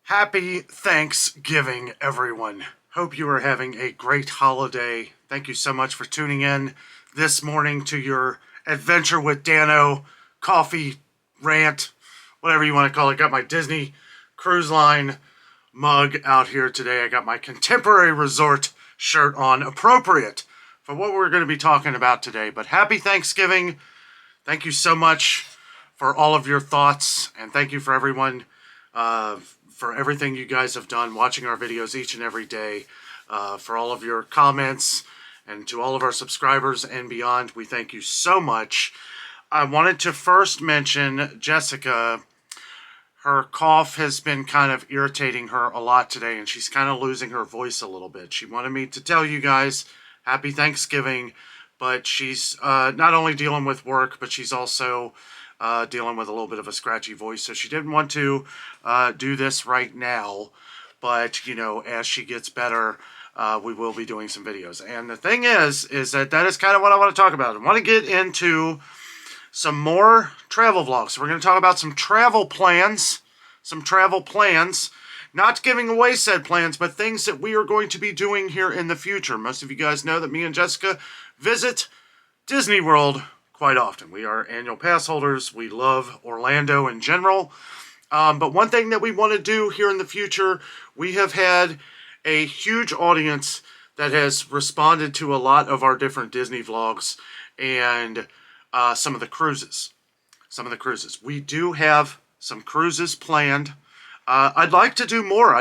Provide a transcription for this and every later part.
Happy Thanksgiving, everyone. Hope you are having a great holiday. Thank you so much for tuning in this morning to your adventure with Danno coffee rant, whatever you want to call it. Got my Disney Cruise Line mug out here today. I got my Contemporary Resort shirt on, appropriate for what we're going to be talking about today. But happy Thanksgiving. Thank you so much for all of your thoughts, and thank you for everyone for everything you guys have done watching our videos each and every day, for all of your comments, and to all of our subscribers and beyond. We thank you so much. I wanted to first mention Jessica. Her cough has been kind of irritating her a lot today, and she's kind of losing her voice a little bit. She wanted me to tell you guys happy Thanksgiving, but she's not only dealing with work, but she's also dealing with a little bit of a scratchy voice, so she didn't want to do this right now, but, you know, as she gets better, we will be doing some videos. And the thing is that is kind of what I want to talk about. I want to get into some more travel vlogs. So we're going to talk about some travel plans, not giving away said plans, but things that we are going to be doing here in the future. Most of you guys know that me and Jessica visit Disney World quite often. We are annual pass holders. We love Orlando in general. But one thing that we want to do here in the future, we have had a huge audience that has responded to a lot of our different Disney vlogs and some of the cruises. We do have some cruises planned. I'd like to do more.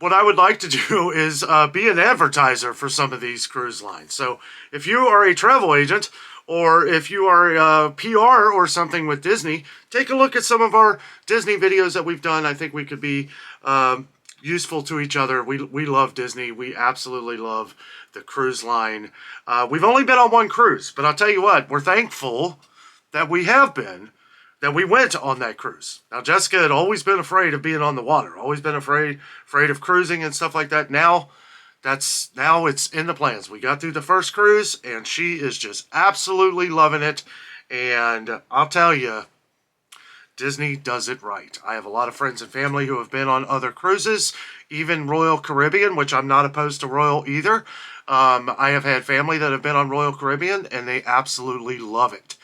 What I would like to do is be an advertiser for some of these cruise lines. So if you are a travel agent, or if you are a PR or something with Disney, take a look at some of our Disney videos that we've done. I think we could be useful to each other. We love Disney. We absolutely love the cruise line. We've only been on one cruise, but I'll tell you what, we're thankful that we went on that cruise. Now, Jessica had always been afraid of being on the water, always been afraid of cruising and stuff like that. Now it's in the plans. We got through the first cruise, and she is just absolutely loving it. And I'll tell you, Disney does it right. I have a lot of friends and family who have been on other cruises, even Royal Caribbean, which I'm not opposed to Royal either. I have had family that have been on Royal Caribbean, and they absolutely love it.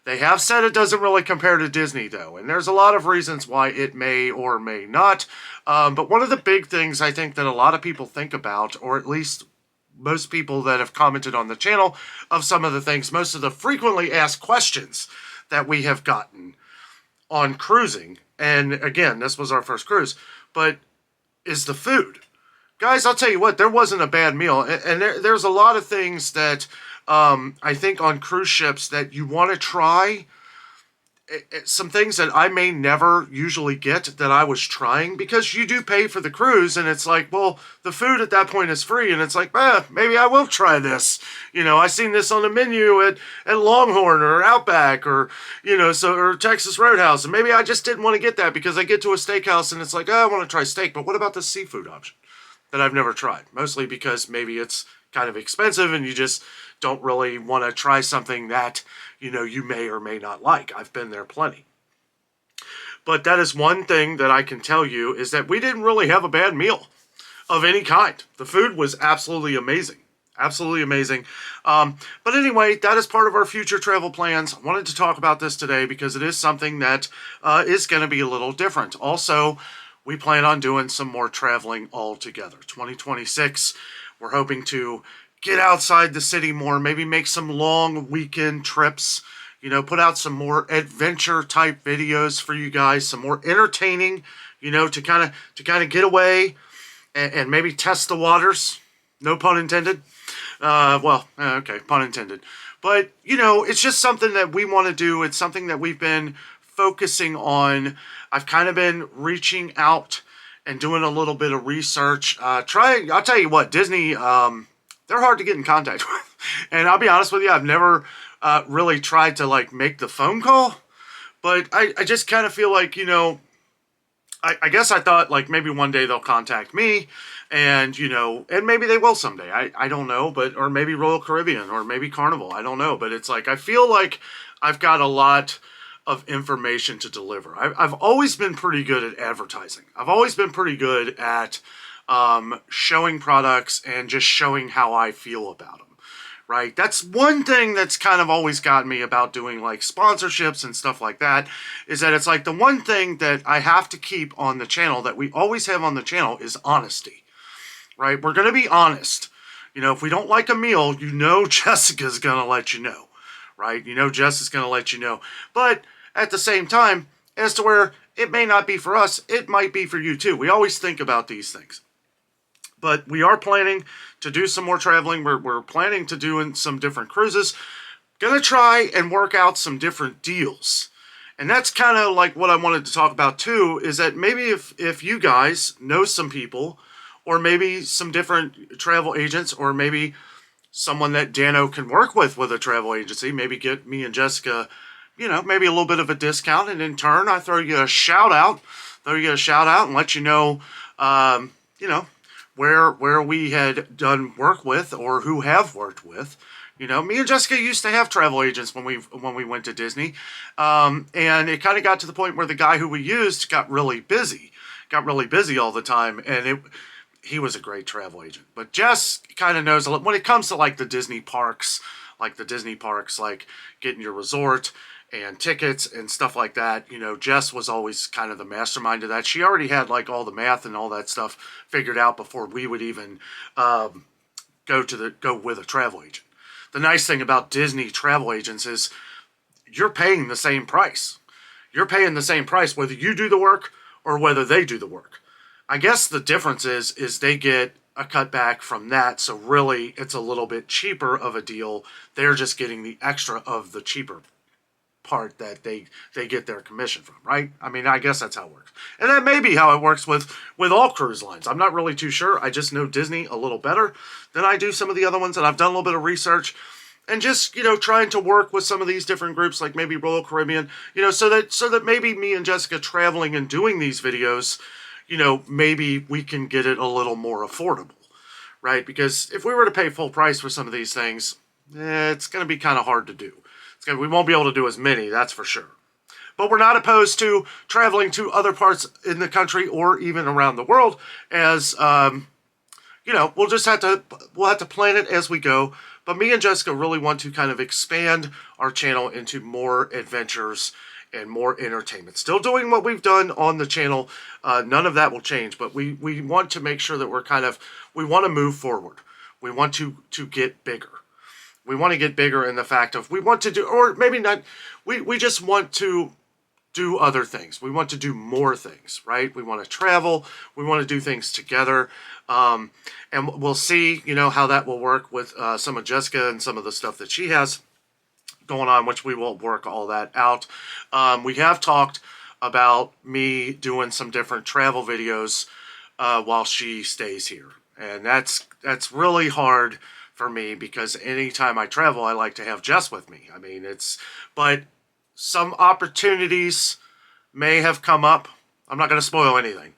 They have said it doesn't really compare to Disney, though, and there's a lot of reasons why it may or may not. But one of the big things I think that a lot of people think about, or at least most people that have commented on the channel of some of the things, most of the frequently asked questions that we have gotten on cruising, and again, this was our first cruise, but is the food. Guys, I'll tell you what, there wasn't a bad meal, and there's a lot of things that I think on cruise ships that you want to try. Some things that I may never usually get that I was trying, because you do pay for the cruise, and it's like, well, the food at that point is free, and it's like, maybe I will try this. You know, I seen this on the menu at Longhorn or Outback or, you know, or Texas Roadhouse, and maybe I just didn't want to get that because I get to a steakhouse and it's like, I want to try steak, but what about the seafood option that I've never tried? Mostly because maybe it's kind of expensive and you just don't really want to try something that, you know, you may or may not like. I've been there plenty. But that is one thing that I can tell you, is that we didn't really have a bad meal of any kind. The food was absolutely amazing. Absolutely amazing. But anyway, that is part of our future travel plans. I wanted to talk about this today because it is something that is going to be a little different. Also, we plan on doing some more traveling altogether. 2026, we're hoping to get outside the city more, maybe make some long weekend trips, you know, put out some more adventure type videos for you guys, some more entertaining, you know, to kind of get away and maybe test the waters. No pun intended. Okay, pun intended. But, you know, it's just something that we want to do. It's something that we've been focusing on. I've kind of been reaching out and doing a little bit of research. I'll tell you what, Disney, they're hard to get in contact with. And I'll be honest with you, I've never really tried to, like, make the phone call. But I just kind of feel like, you know, I guess I thought, like, maybe one day they'll contact me. And, you know, and maybe they will someday. I don't know. But, or maybe Royal Caribbean or maybe Carnival. I don't know. But it's like, I feel like I've got a lot of information to deliver. I've always been pretty good at advertising. I've always been pretty good at showing products and just showing how I feel about them. Right? That's one thing that's kind of always gotten me about doing like sponsorships and stuff like that, is that it's like the one thing that I have to keep on the channel, that we always have on the channel, is honesty. Right? We're going to be honest. You know, if we don't like a meal, you know Jessica's going to let you know. Right? You know Jess is going to let you know. But at the same time, as to where it may not be for us, it might be for you too. We always think about these things. But we are planning to do some more traveling. We're planning to do some different cruises. Gonna try and work out some different deals. And that's kind of like what I wanted to talk about too, is that maybe if you guys know some people, or maybe some different travel agents, or maybe someone that Danno can work with a travel agency, maybe get me and Jessica, you know, maybe a little bit of a discount, and in turn I throw you a shout out, and let you know, you know, where we had done work with, or who have worked with. You know, me and Jessica used to have travel agents when we went to Disney, and it kind of got to the point where the guy who we used got really busy all the time, and he was a great travel agent. But Jess kind of knows when it comes to like the Disney parks, like getting your resort and tickets and stuff like that. You know, Jess was always kind of the mastermind of that. She already had like all the math and all that stuff figured out before we would even go with a travel agent. The nice thing about Disney travel agents is you're paying the same price. You're paying the same price whether you do the work or whether they do the work. I guess the difference is they get a cutback from that, so really it's a little bit cheaper of a deal. They're just getting the extra of the cheaper part that they get their commission from, right? I mean, I guess that's how it works. And that may be how it works with all cruise lines. I'm not really too sure. I just know Disney a little better than I do some of the other ones, and I've done a little bit of research and just, you know, trying to work with some of these different groups, like maybe Royal Caribbean, you know, so that maybe me and Jessica traveling and doing these videos, you know, maybe we can get it a little more affordable, right? Because if we were to pay full price for some of these things, it's going to be kind of hard to do. We won't be able to do as many, that's for sure. But we're not opposed to traveling to other parts in the country or even around the world, as you know, we'll have to plan it as we go. But me and Jessica really want to kind of expand our channel into more adventures and more entertainment. Still doing what we've done on the channel. None of that will change, but we want to make sure that we want to move forward. We want to get bigger. We want to get bigger in the fact of we want to do, or maybe not, we just want to do other things. We want to do more things, right? We want to travel. We want to do things together. And we'll see, you know, how that will work with some of Jessica and some of the stuff that she has going on, which we will work all that out. We have talked about me doing some different travel videos while she stays here. And that's really hard for me, because anytime I travel, I like to have Jess with me. I mean, but some opportunities may have come up. I'm not going to spoil anything,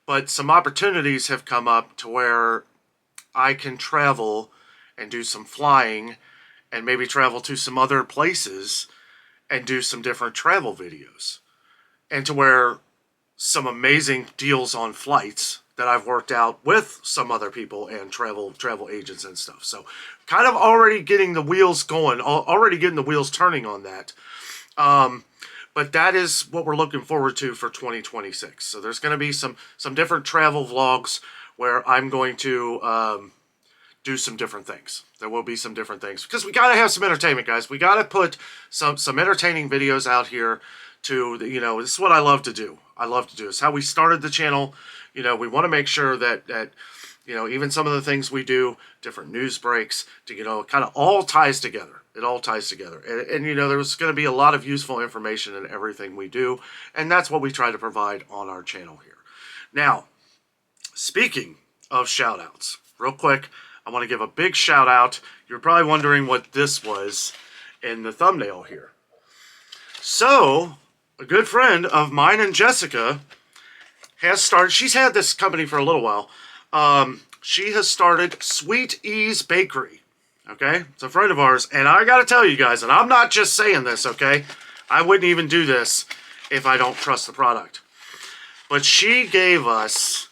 but some opportunities have come up to where I can travel and do some flying and maybe travel to some other places and do some different travel videos, and to where some amazing deals on flights that I've worked out with some other people and travel agents and stuff. So kind of already getting the wheels going, already getting the wheels turning on that. But that is what we're looking forward to for 2026. So there's going to be some different travel vlogs where I'm going to do some different things. There will be some different things, because we got to have some entertainment, guys. We got to put some entertaining videos out here to, you know, this is what I love to do. It's how we started the channel. You know, we want to make sure that you know, even some of the things we do, different news breaks, to, you know, kind of all ties together. It all ties together. And you know, there's going to be a lot of useful information in everything we do, and that's what we try to provide on our channel here. Now, speaking of shout-outs, real quick, I want to give a big shout-out. You're probably wondering what this was in the thumbnail here. So, a good friend of mine and Jessica has started, she's had this company for a little while. She has started Sweet Ease Bakery. Okay? It's a friend of ours, and I gotta tell you guys, and I'm not just saying this, okay? I wouldn't even do this if I don't trust the product. But she gave us,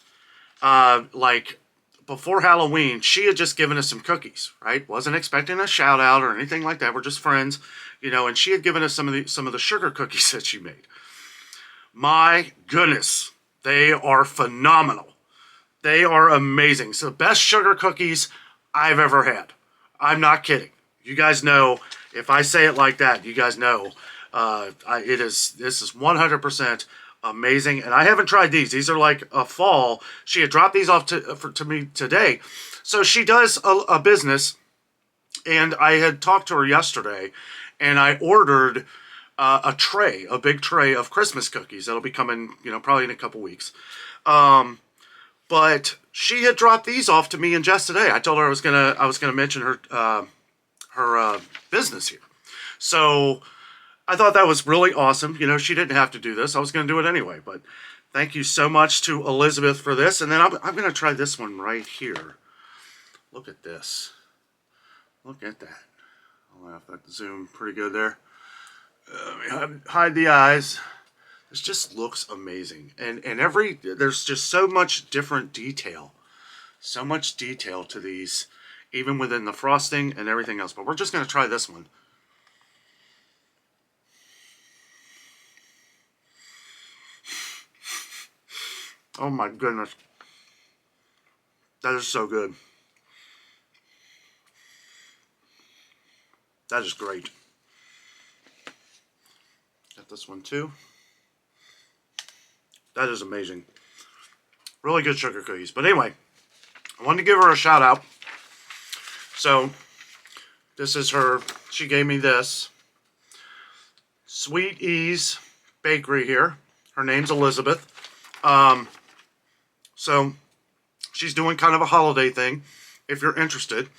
like, before Halloween, she had just given us some cookies, right? Wasn't expecting a shout out or anything like that. We're just friends, and she had given us some of the sugar cookies that she made. My goodness, they are phenomenal. They are amazing. So the best sugar cookies I've ever had. I'm not kidding. You guys know, if I say it like that, you guys know this is 100% amazing. And I haven't tried these. These are like a fall. She had dropped these off to me today. So she does a business, and I had talked to her yesterday, and I ordered a big tray of Christmas cookies. That'll be coming, probably in a couple weeks. But she had dropped these off to me and Jess today. I told her I was gonna mention her business here. So I thought that was really awesome. She didn't have to do this. I was going to do it anyway. But thank you so much to Elizabeth for this. And then I'm going to try this one right here. Look at this. Look at that. I'll have that zoom pretty good there. Let me hide the eyes. This just looks amazing. And there's just so much different detail. So much detail to these, even within the frosting and everything else. But we're just going to try this one. Oh my goodness. That is so good. That is great. Got this one too. That is amazing. Really good sugar cookies. But anyway, I wanted to give her a shout out. So, this is her. She gave me this. Sweet Ease Bakery here. Her name's Elizabeth. So, she's doing kind of a holiday thing, if you're interested.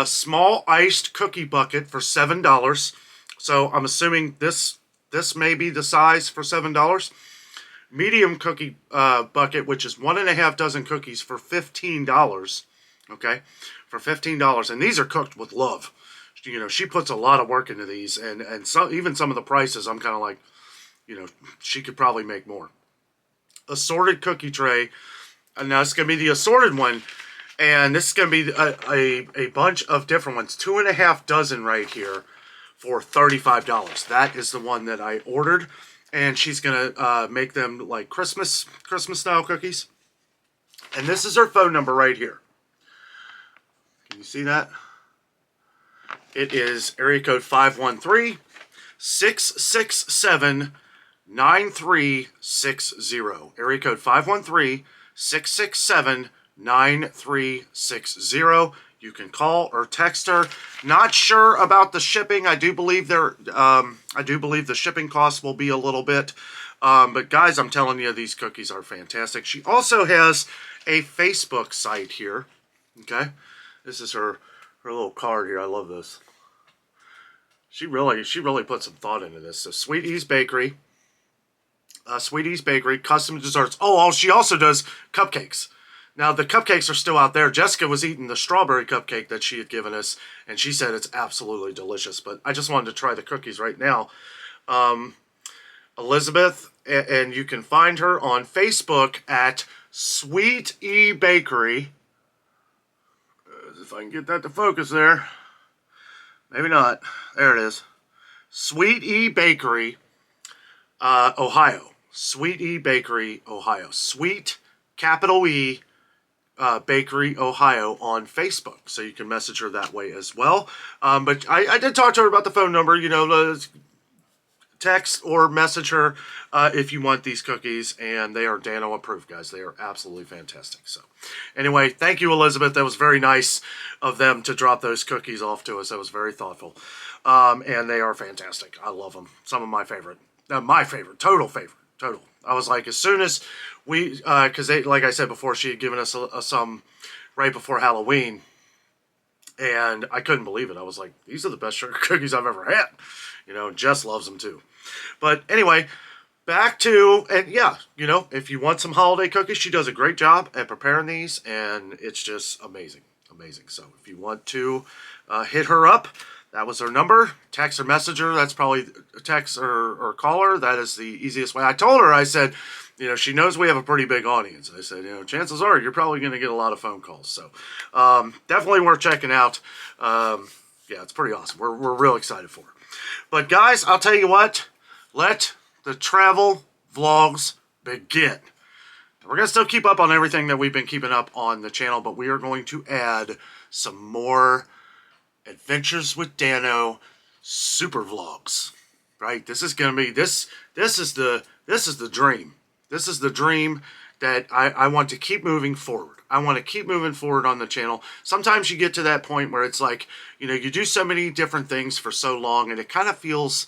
Small iced cookie bucket for $7. So, I'm assuming this may be the size for $7. Medium cookie bucket, which is 1.5 dozen cookies for $15. Okay? For $15. And these are cooked with love. She puts a lot of work into these. And so, even some of the prices, I'm kind of like, she could probably make more. Assorted cookie tray. And now it's going to be the assorted one. And this is going to be a bunch of different ones. 2.5 dozen right here for $35. That is the one that I ordered. And she's going to make them like Christmas style cookies. And this is her phone number right here. Can you see that? It is area code 513-667-9360. Area code 513-667-9360. You can call or text her. Not sure about the shipping. I do believe the shipping cost will be a little bit. But guys, I'm telling you, these cookies are fantastic. She also has a Facebook site here. Okay, this is her little card here. I love this. She really put some thought into this. So Sweet Ease Bakery. Sweet Ease Bakery, custom desserts. Oh, she also does cupcakes. Now, the cupcakes are still out there. Jessica was eating the strawberry cupcake that she had given us, and she said it's absolutely delicious. But I just wanted to try the cookies right now. Elizabeth, and you can find her on Facebook at Sweet E Bakery. If I can get that to focus there. Maybe not. There it is. Sweet E Bakery, Ohio. Sweet E Bakery, Ohio. Sweet, capital E, Bakery, Ohio on Facebook. So you can message her that way as well. But I did talk to her about the phone number. Text or message her if you want these cookies. And they are Danno approved, guys. They are absolutely fantastic. So anyway, thank you, Elizabeth. That was very nice of them to drop those cookies off to us. That was very thoughtful. And they are fantastic. I love them. Some of my favorite. My favorite. Total favorite. Total. I was like, as soon as we, because they, like I said before, she had given us some right before Halloween, and I couldn't believe it. I was like, these are the best sugar cookies I've ever had. Jess loves them too. But anyway, back to, and yeah, if you want some holiday cookies, she does a great job at preparing these, and it's just amazing. Amazing. So if you want to hit her up, That was her number. Text or messenger. That's probably text or call her. That is the easiest way. I told her, I said, she knows we have a pretty big audience. I said, chances are you're probably going to get a lot of phone calls. So definitely worth checking out. Yeah, it's pretty awesome. We're real excited for her. But guys, I'll tell you what. Let the travel vlogs begin. We're going to still keep up on everything that we've been keeping up on the channel, but we are going to add some more Adventures with Danno super vlogs. Right? This is going to be this is the dream. This is the dream that I want to keep moving forward. I want to keep moving forward on the channel. Sometimes you get to that point where it's like, you do so many different things for so long, and it kind of feels,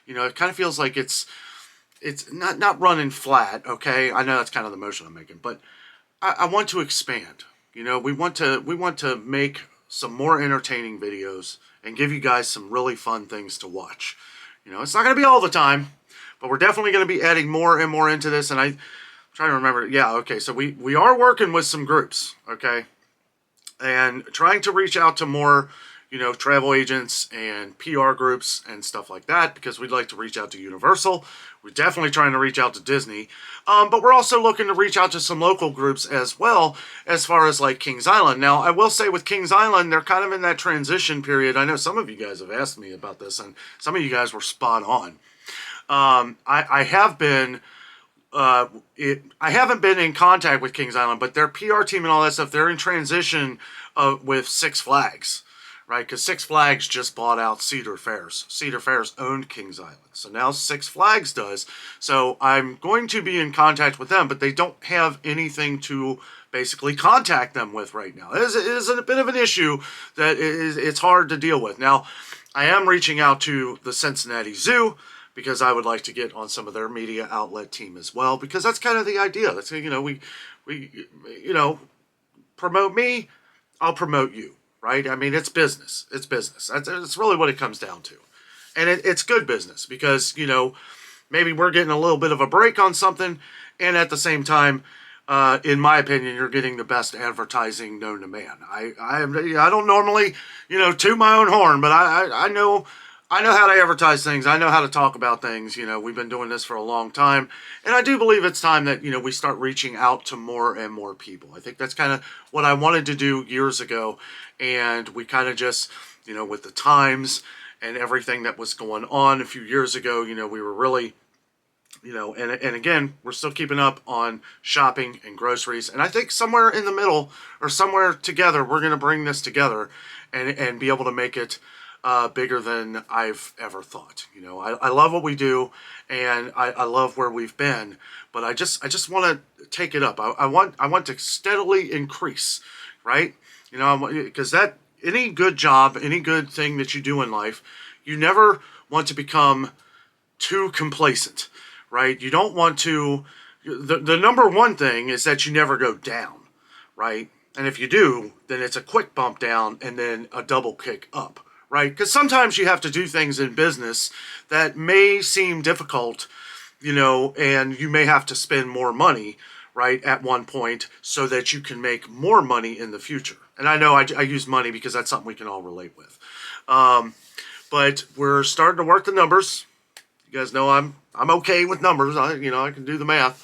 like it's not running flat, okay? I know that's kind of the motion I'm making, but I want to expand. We want to make some more entertaining videos and give you guys some really fun things to watch. It's not going to be all the time, but we're definitely going to be adding more and more into this, and I'm trying to remember. Yeah, okay, so we are working with some groups, okay? And trying to reach out to more, travel agents and PR groups and stuff like that, because we'd like to reach out to Universal. We're definitely trying to reach out to Disney. But we're also looking to reach out to some local groups as well, as far as like Kings Island. Now, I will say with Kings Island, they're kind of in that transition period. I know some of you guys have asked me about this, and some of you guys were spot on. I have been... I haven't been in contact with Kings Island, but their PR team and all that stuff, they're in transition with Six Flags, right? Because Six Flags just bought out Cedar Fairs. Cedar Fairs owned Kings Island. So now Six Flags does. So I'm going to be in contact with them, but they don't have anything to basically contact them with right now. It is a bit of an issue that it's hard to deal with. Now, I am reaching out to the Cincinnati Zoo, because I would like to get on some of their media outlet team as well, because that's kind of the idea. That's, we promote me, I'll promote you, right? I mean, it's business. It's business. That's really what it comes down to. And it's good business because, maybe we're getting a little bit of a break on something, and at the same time, in my opinion, you're getting the best advertising known to man. I don't normally, toot my own horn, but I know how to advertise things. I know how to talk about things. We've been doing this for a long time. And I do believe it's time that, we start reaching out to more and more people. I think that's kind of what I wanted to do years ago. And we kind of just, with the times and everything that was going on a few years ago, we were really, and again, we're still keeping up on shopping and groceries. And I think somewhere in the middle or somewhere together, we're going to bring this together and be able to make it bigger than I've ever thought. I love what we do, and I love where we've been, but I just want to take it up. I want to steadily increase, right? Because that any good job, any good thing that you do in life, you never want to become too complacent, right? You don't want to. The number one thing is that you never go down, right? And if you do, then it's a quick bump down and then a double kick up. Right? Because sometimes you have to do things in business that may seem difficult, and you may have to spend more money, right, at one point so that you can make more money in the future. And I know I use money because that's something we can all relate with. But we're starting to work the numbers. You guys know I'm okay with numbers. I can do the math.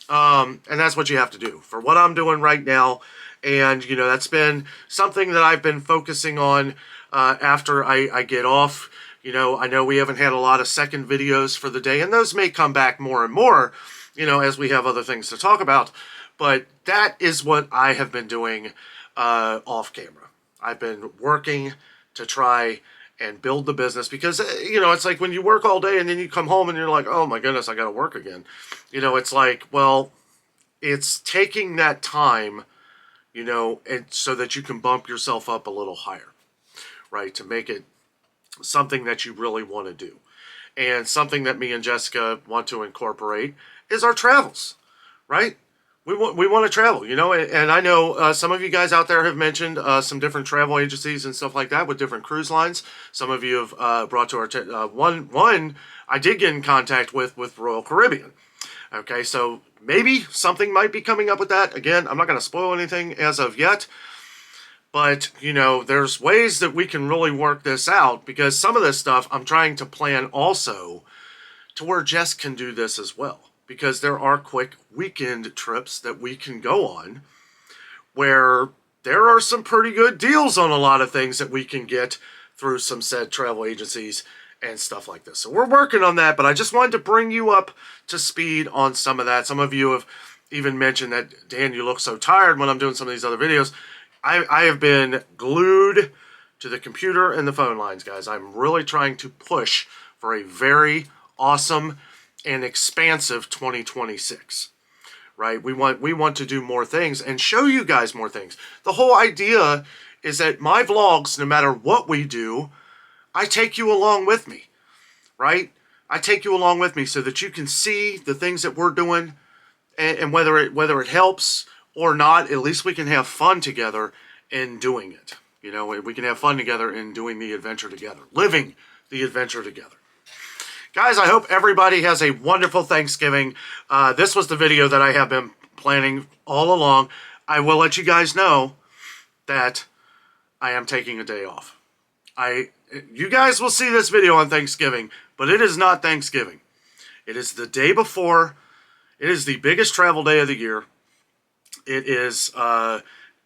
And that's what you have to do for what I'm doing right now. And, that's been something that I've been focusing on after I get off. I know we haven't had a lot of second videos for the day, and those may come back more and more, as we have other things to talk about. But that is what I have been doing off camera. I've been working to try and build the business because, it's like when you work all day and then you come home and you're like, oh my goodness, I got to work again. It's like, well, it's taking that time, and so that you can bump yourself up a little higher. Right, to make it something that you really want to do. And something that me and Jessica want to incorporate is our travels, right? We want to travel, and I know some of you guys out there have mentioned some different travel agencies and stuff like that with different cruise lines. Some of you have brought to our one I did get in contact with Royal Caribbean. Okay, so maybe something might be coming up with that. Again, I'm not going to spoil anything as of yet. But, you know, there's ways that we can really work this out, because some of this stuff I'm trying to plan also to where Jess can do this as well. Because there are quick weekend trips that we can go on where there are some pretty good deals on a lot of things that we can get through some said travel agencies and stuff like this. So we're working on that, but I just wanted to bring you up to speed on some of that. Some of you have even mentioned that, Dan, you look so tired when I'm doing some of these other videos. I have been glued to the computer and the phone lines, guys. I'm really trying to push for a very awesome and expansive 2026. Right? We want to do more things and show you guys more things. The whole idea is that my vlogs, no matter what we do, I take you along with me, right? I take you along with me so that you can see the things that we're doing, and whether it helps or not, at least we can have fun together in doing it. You know, we can have fun together in doing the adventure together, living the adventure together. Guys, I hope everybody has a wonderful Thanksgiving. This was the video that I have been planning all along. I will let you guys know that I am taking a day off. You guys will see this video on Thanksgiving, but it is not Thanksgiving. It is the day before. It is the biggest travel day of the year. It is, the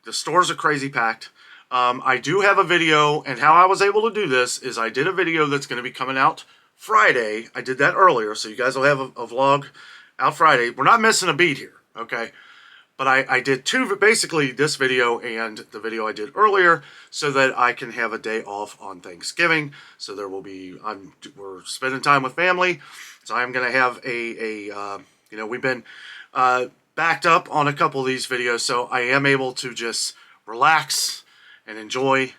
stores are crazy packed. I do have a video, and how I was able to do this is I did a video that's going to be coming out Friday. I did that earlier, so you guys will have a vlog out Friday. We're not missing a beat here, okay? But I did basically this video and the video I did earlier, so that I can have a day off on Thanksgiving. So there will be, we're spending time with family. So I'm going to have you know, we've been backed up on a couple of these videos, so I am able to just relax and enjoy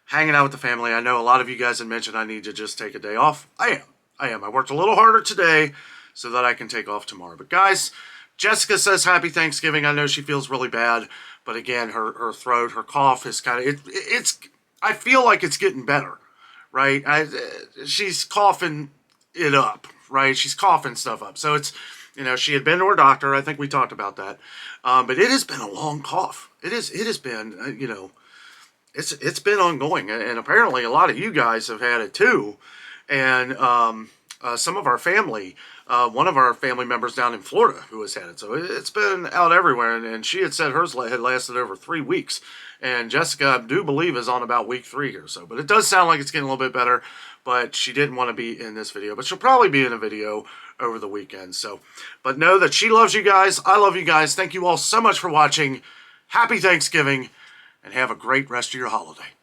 hanging out with the family. I know a lot of you guys had mentioned I need to just take a day off. I am. I worked a little harder today so that I can take off tomorrow. But guys, Jessica says happy Thanksgiving. I know she feels really bad, but again, her throat, her cough is kind of, I feel like it's getting better, right? She's coughing it up, right? She's coughing stuff up. So it's, you know, she had been to her doctor. I think we talked about that. But it has been a long cough. It has been, you know, it's been ongoing. And apparently a lot of you guys have had it too. And some of our family, one of our family members down in Florida who has had it. So it's been out everywhere. And she had said hers had lasted over 3 weeks. And Jessica, I do believe, is on about week 3 here. So, but it does sound like it's getting a little bit better. But she didn't want to be in this video. But she'll probably be in a video over the weekend. So, but know that she loves you guys. I love you guys. Thank you all so much for watching. Happy Thanksgiving. And have a great rest of your holiday.